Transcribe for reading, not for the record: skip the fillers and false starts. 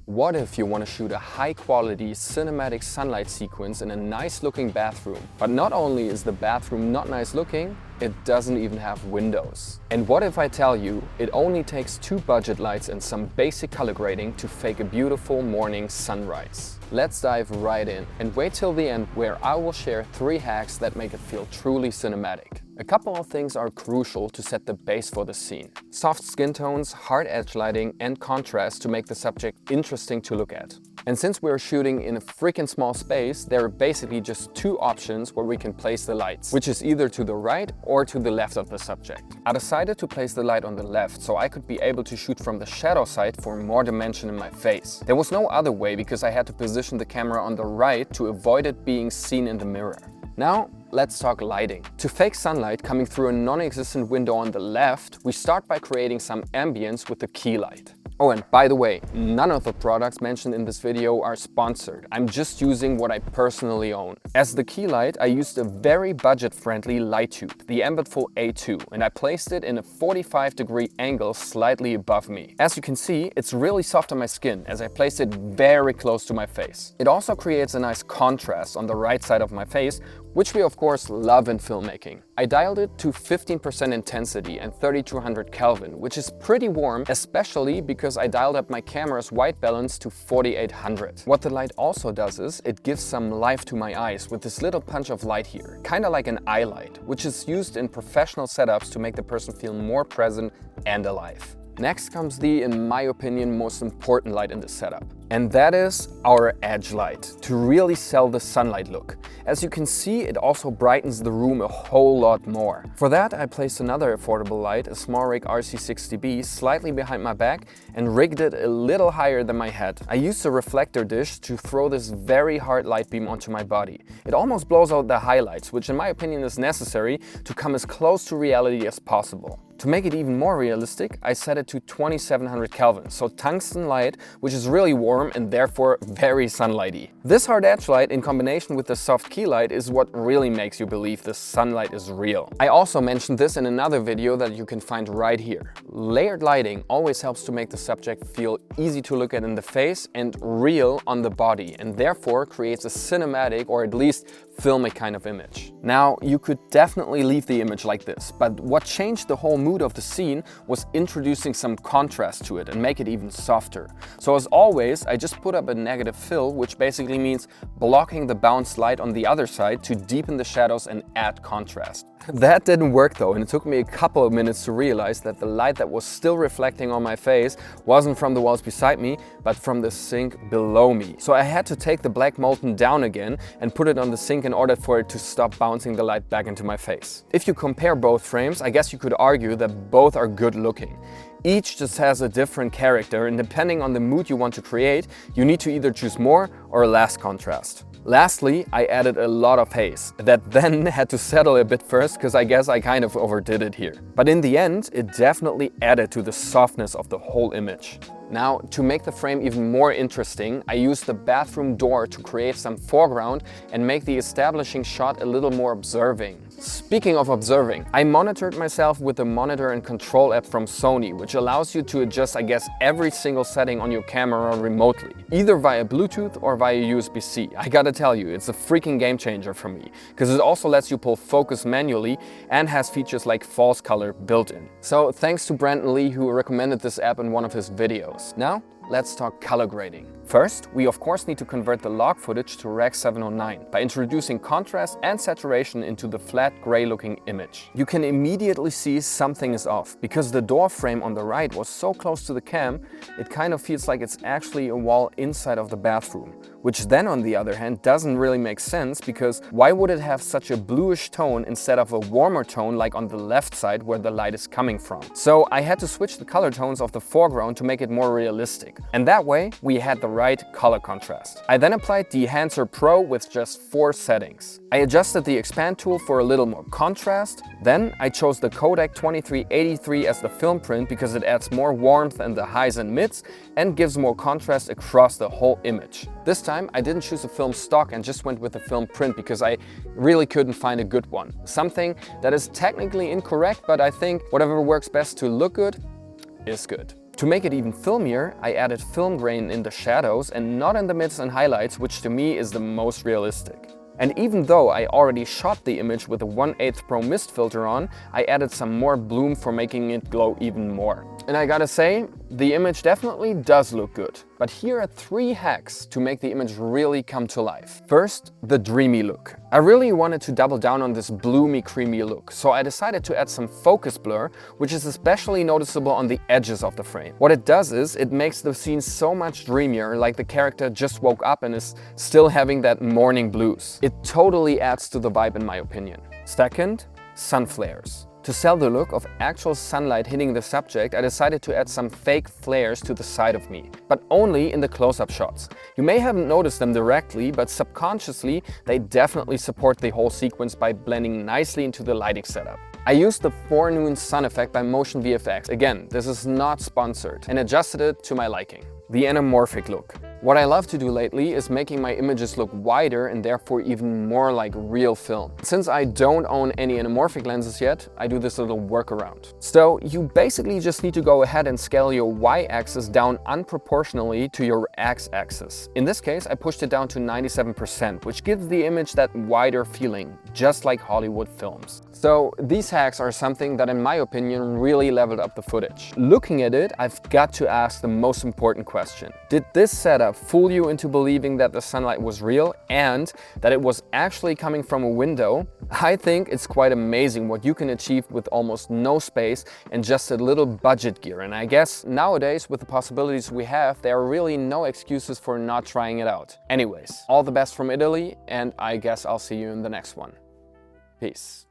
What if you want to shoot a high-quality cinematic sunlight sequence in a nice-looking bathroom? But not only is the bathroom not nice looking, it doesn't even have windows. And what if I tell you it only takes 2 budget lights and some basic color grading to fake a beautiful morning sunrise? Let's dive right in and wait till the end, where I will share 3 hacks that make it feel truly cinematic. A couple of things are crucial to set the base for the scene. Soft skin tones, hard edge lighting and contrast to make the subject interesting to look at. And since we're shooting in a freaking small space, there are basically just 2 options where we can place the lights, which is either to the right or to the left of the subject. I decided to place the light on the left so I could be able to shoot from the shadow side for more dimension in my face. There was no other way because I had to position the camera on the right to avoid it being seen in the mirror. Now, let's talk lighting. To fake sunlight coming through a non-existent window on the left, we start by creating some ambience with the key light. Oh, and by the way, none of the products mentioned in this video are sponsored. I'm just using what I personally own. As the key light, I used a very budget-friendly light tube, the Ambitful A2, and I placed it in a 45-degree angle slightly above me. As you can see, it's really soft on my skin as I placed it very close to my face. It also creates a nice contrast on the right side of my face, which we of course love in filmmaking. I dialed it to 15% intensity and 3200 Kelvin, which is pretty warm, especially because I dialed up my camera's white balance to 4800. What the light also does is, it gives some life to my eyes with this little punch of light here, kinda like an eye light, which is used in professional setups to make the person feel more present and alive. Next comes the, in my opinion, most important light in the setup. And that is our edge light, to really sell the sunlight look. As you can see, it also brightens the room a whole lot more. For that, I placed another affordable light, a SmallRig RC60B, slightly behind my back and rigged it a little higher than my head. I used a reflector dish to throw this very hard light beam onto my body. It almost blows out the highlights, which in my opinion is necessary to come as close to reality as possible. To make it even more realistic, I set it to 2700 Kelvin, so tungsten light, which is really warm and therefore very sunlighty. This hard edge light in combination with the soft key light is what really makes you believe the sunlight is real. I also mentioned this in another video that you can find right here. Layered lighting always helps to make the subject feel easy to look at in the face and real on the body, and therefore creates a cinematic or at least filmic kind of image. Now, you could definitely leave the image like this, but what changed the whole mood of the scene was introducing some contrast to it and make it even softer. So as always, I just put up a negative fill, which basically means blocking the bounced light on the other side to deepen the shadows and add contrast. That didn't work though, and it took me a couple of minutes to realize that the light that was still reflecting on my face wasn't from the walls beside me, but from the sink below me. So I had to take the black molten down again and put it on the sink in order for it to stop bouncing the light back into my face. If you compare both frames, I guess you could argue that both are good looking. Each just has a different character, and depending on the mood you want to create, you need to either choose more or less contrast. Lastly, I added a lot of haze that then had to settle a bit first, because I guess I kind of overdid it here. But in the end, it definitely added to the softness of the whole image. Now, to make the frame even more interesting, I used the bathroom door to create some foreground and make the establishing shot a little more observing. Speaking of observing, I monitored myself with the monitor and control app from Sony, which allows you to adjust, I guess, every single setting on your camera remotely, either via Bluetooth or via USB-C. I gotta tell you, it's a freaking game changer for me, because it also lets you pull focus manually and has features like false color built in. So thanks to Brandon Lee, who recommended this app in one of his videos. Now, let's talk color grading. First, we of course need to convert the log footage to Rec. 709 by introducing contrast and saturation into the flat gray looking image. You can immediately see something is off, because the door frame on the right was so close to the cam, it kind of feels like it's actually a wall inside of the bathroom. Which then on the other hand doesn't really make sense, because why would it have such a bluish tone instead of a warmer tone like on the left side where the light is coming from? So I had to switch the color tones of the foreground to make it more realistic. And that way we had the right color contrast. I then applied DEHANCER Pro with just 4 settings. I adjusted the expand tool for a little more contrast. Then I chose the Kodak 2383 as the film print because it adds more warmth in the highs and mids and gives more contrast across the whole image. This time I didn't choose a film stock and just went with the film print because I really couldn't find a good one. Something that is technically incorrect, but I think whatever works best to look good is good. To make it even filmier, I added film grain in the shadows and not in the mids and highlights, which to me is the most realistic. And even though I already shot the image with a 1/8 Pro mist filter on, I added some more bloom for making it glow even more. And I gotta say, the image definitely does look good. But here are 3 hacks to make the image really come to life. First, the dreamy look. I really wanted to double down on this bloomy, creamy look, so I decided to add some focus blur, which is especially noticeable on the edges of the frame. What it does is, it makes the scene so much dreamier, like the character just woke up and is still having that morning blues. It totally adds to the vibe in my opinion. Second, sun flares. To sell the look of actual sunlight hitting the subject, I decided to add some fake flares to the side of me, but only in the close-up shots. You may haven't noticed them directly, but subconsciously they definitely support the whole sequence by blending nicely into the lighting setup. I used the forenoon sun effect by Motion VFX. Again, this is not sponsored, and adjusted it to my liking. The anamorphic look. What I love to do lately is making my images look wider and therefore even more like real film. Since I don't own any anamorphic lenses yet, I do this little workaround. So you basically just need to go ahead and scale your y-axis down unproportionally to your x-axis. In this case, I pushed it down to 97%, which gives the image that wider feeling, just like Hollywood films. So these hacks are something that in my opinion really leveled up the footage. Looking at it, I've got to ask the most important question. Did this setup fool you into believing that the sunlight was real and that it was actually coming from a window? I think it's quite amazing what you can achieve with almost no space and just a little budget gear. And I guess nowadays, with the possibilities we have, there are really no excuses for not trying it out. Anyways, all the best from Italy, and I guess I'll see you in the next one. Peace.